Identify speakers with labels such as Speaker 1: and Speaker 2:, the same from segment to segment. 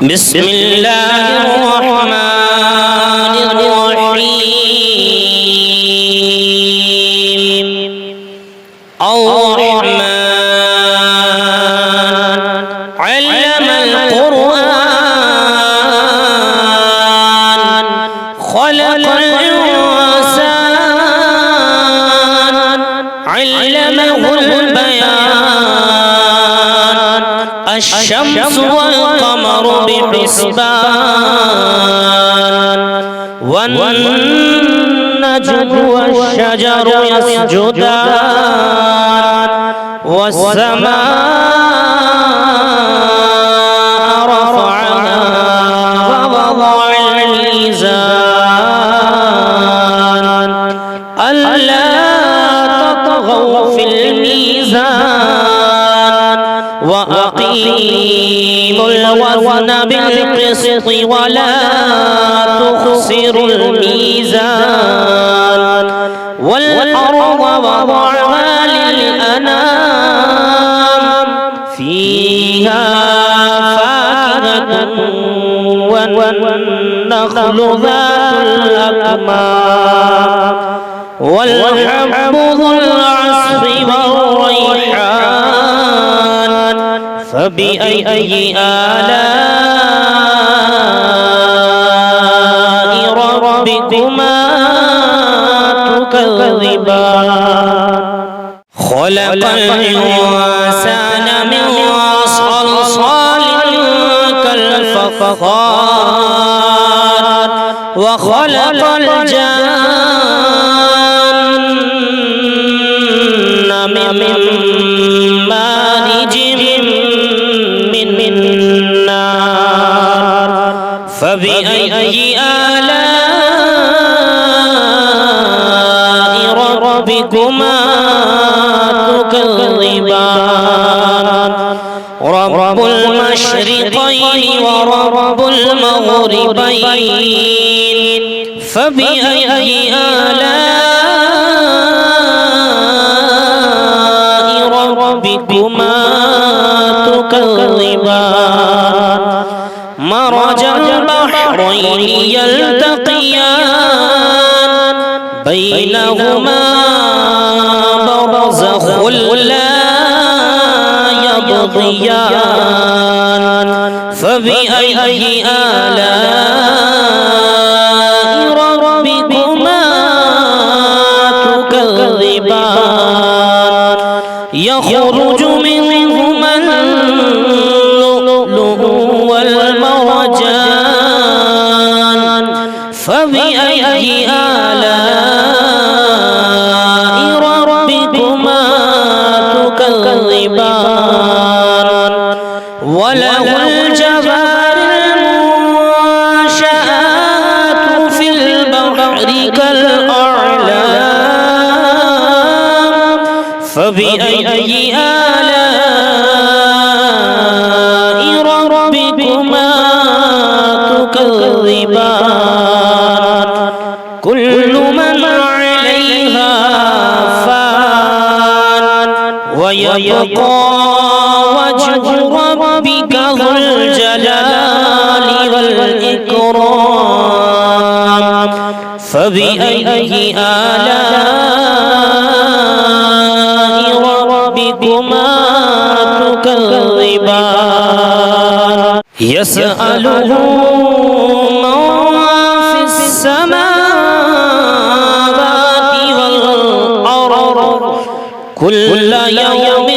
Speaker 1: بسم الله الرحمن الرحيم الرحمن علم القرآن خلق الإنسان علمه البيان الشمس والقمر بحسبان والنجم والشجر يسجدان والسماء رفعها ووضع الميزان ألا تطغوا في الميزان وأقيموا الوزن بالقسط ولا تخسروا الميزان والأرض وضعها للأنام فيها فاكهة والنخل ذات الأكمام والحب ذو العصف والريحان فبأي آلاء ربكما تكذبان خلق الإنسان من صلصال كالفخار وخلق الجن من مارج من نار فبأي آلاء ربكما تكذبان رب المشرقين ورب المغربين فبأي آلاء ربكما تكذبان مرج البحرين يلتقيان بينهما برزخ لا يبغيان فبأي آلاء ربكما تكذبان يخرج منهما اللؤلؤ والمرجان فبأي آلاء ربكما تكذبان وله الجوار المنشآت في البحر كالأعلام فبأي آلاء ربكما تكذبان كل من عليها فان ويبقى وجه ربك ذو الجلال والإكرام فبأي آلاء ربكما تكذبان يسأله من في السماوات والأرض كل يوم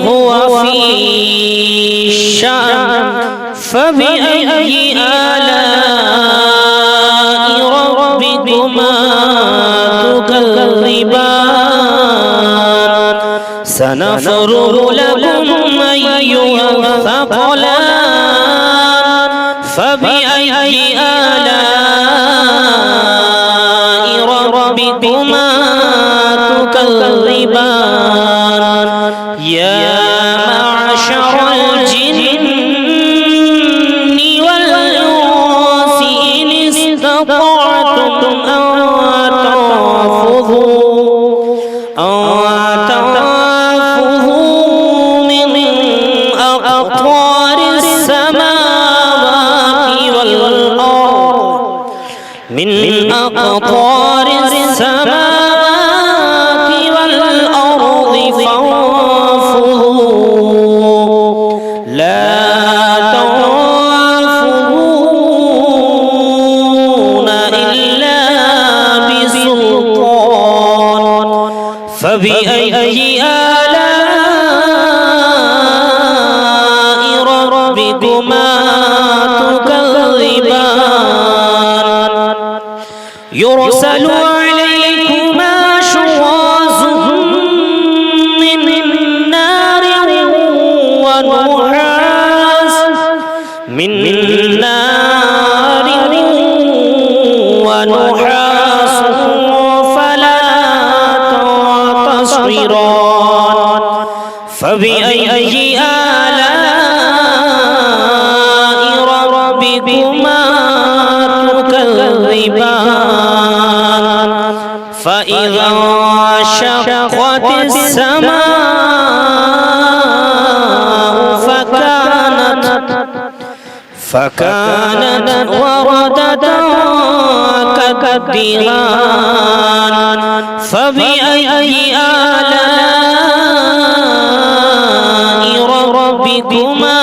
Speaker 1: هو في شأن فبأي آلاء ربكما تكذبان سنفرغ لكم أيها الثقلان فبأي آلاء ربكما تكذبان يا معشر الجن والإنس إن استطعتم أن تنفذوا من أقطار السماوات أقطار السماوات والأرض فانفذوا لا تنفذون إلا بسلطان فبأي آلاء ربكما تكذبان يرسل عليكما شواظ من نار ونحاس فلا تصبران فبأي آلاء ربكما تكذبان فإذا انشقت السماء فكانت وردة كالدهان فبأي آلاء ربكما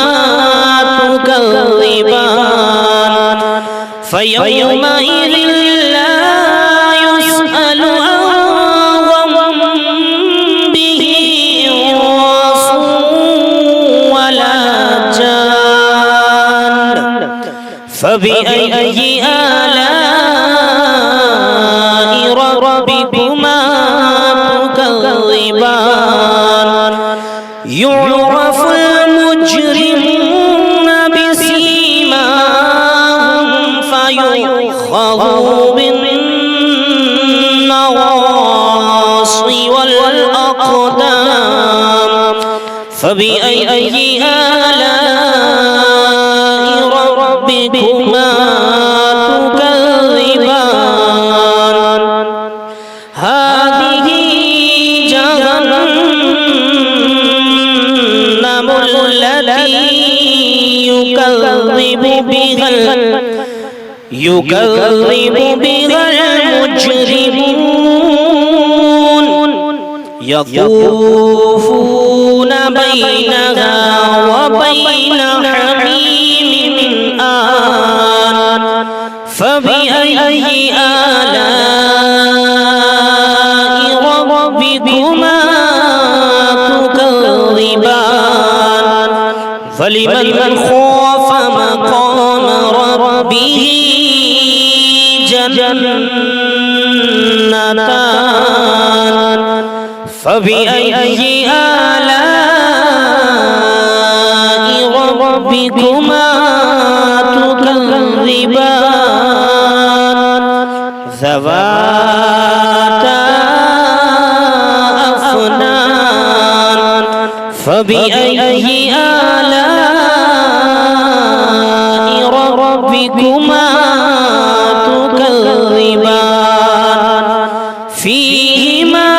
Speaker 1: تكذبان فيومئذ لا يسأل عن ذنبه انس ولا جان فبأي آلاء ربكما تكذبان يعرف المجرمون بسيماهم فيؤخذ بالنواصي والأقدام فبأي آلاء ربكما تكذبان هذه جهنم التي يكذب بها المجرمون يطوفون بينها وبين حميم آن فبأي آلاء ربكما تكذبان فلمن خاف مقام ربه جنتان فبأي آلاء ربكما تكذبان ذواتا أفنان فبأي آلاء ربكما تكذبان فيهما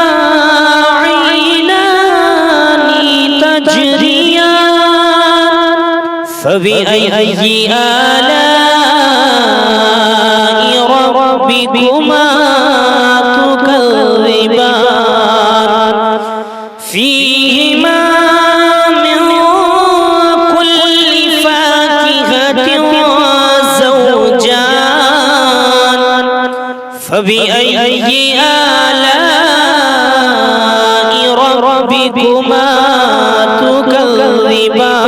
Speaker 1: عينان تجريان فبأي آلاء ربكما تكذبان فيهما من كل فاكهة زوجان فبأي آلاء ربكما تكذبان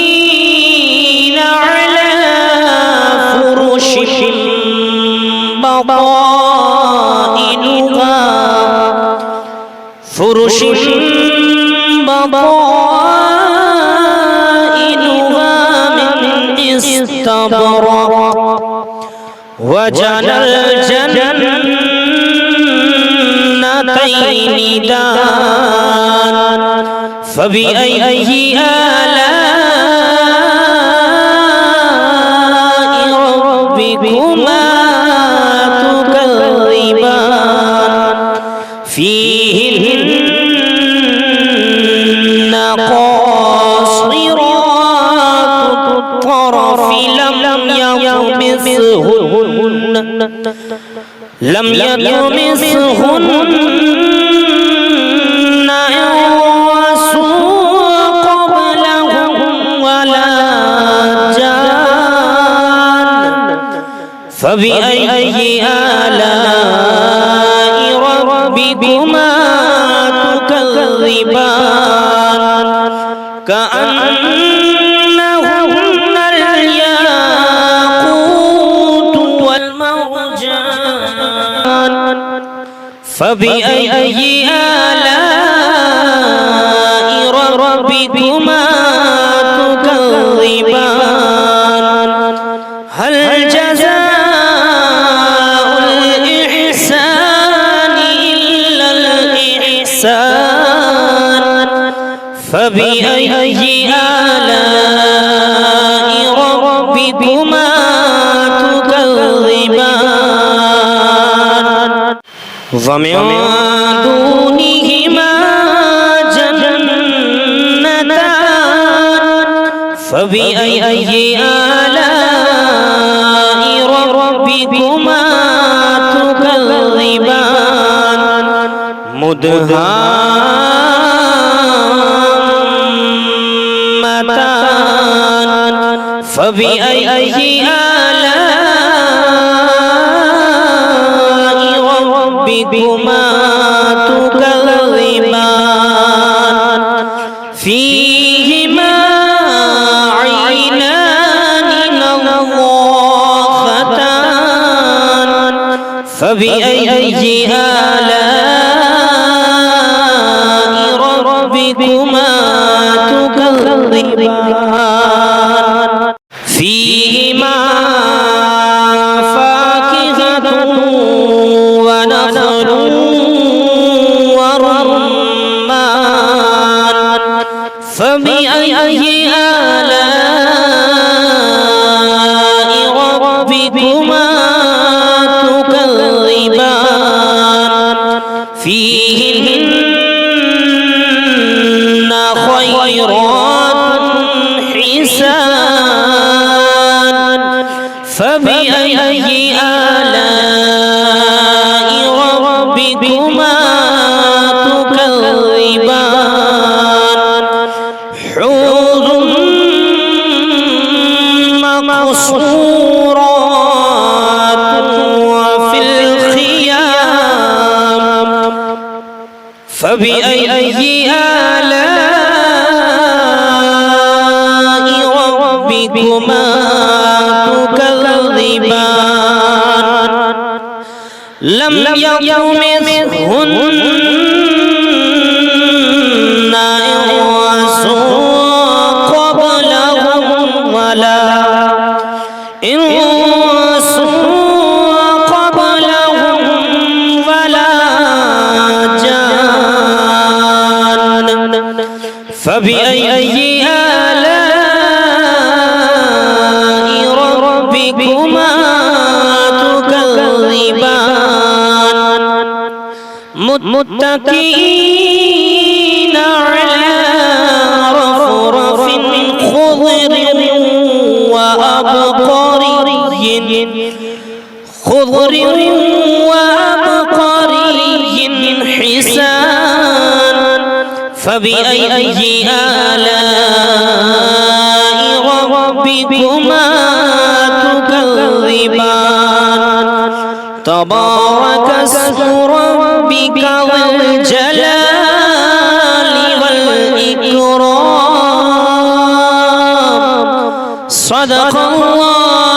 Speaker 1: متكئين على فرش بطائنها من استبرق وجنى الجنتين دان فبأي آلاء ربكما تكذبان فيهن قاصرات الطرف لم يطمثهن يطمسهن لم يطمسهن إنس قبلهم ولا جان فبأي آلاء ربكما تكذبان كأنهن الياقوت والمرجان فبأي آلاء ربكما تكذبان هل جزاء الإحسان إلا الإحسان فبأي آلاء ربكما تكذبان ومن دونهما جنتان فبأي آلاء ربكما تكذبان مدهامتان فبأي آلاء ربكما تكذبان فيهما عينان نضاختان فبأي آلاء ربكما تكذبان فيهما فاكهة ونخل ورمان فبأي آلاء ربكما تكذبان فيهن خيرات حسان فبأي آلاء ربكما تكذبان حور مقصورات وفي الخيام فبأي آلاء ربكما تكذبان لم يطمثهن إنس قبلهم ولا إنس قبلهم ولا جان فبأي آلاء ربكما تكذبان متكئين على رفرف خضر وعبقري حسان فبأي آلاء ربكما تكذبان تبارك اسم ربك ذو الجلال والإكرام صدق الله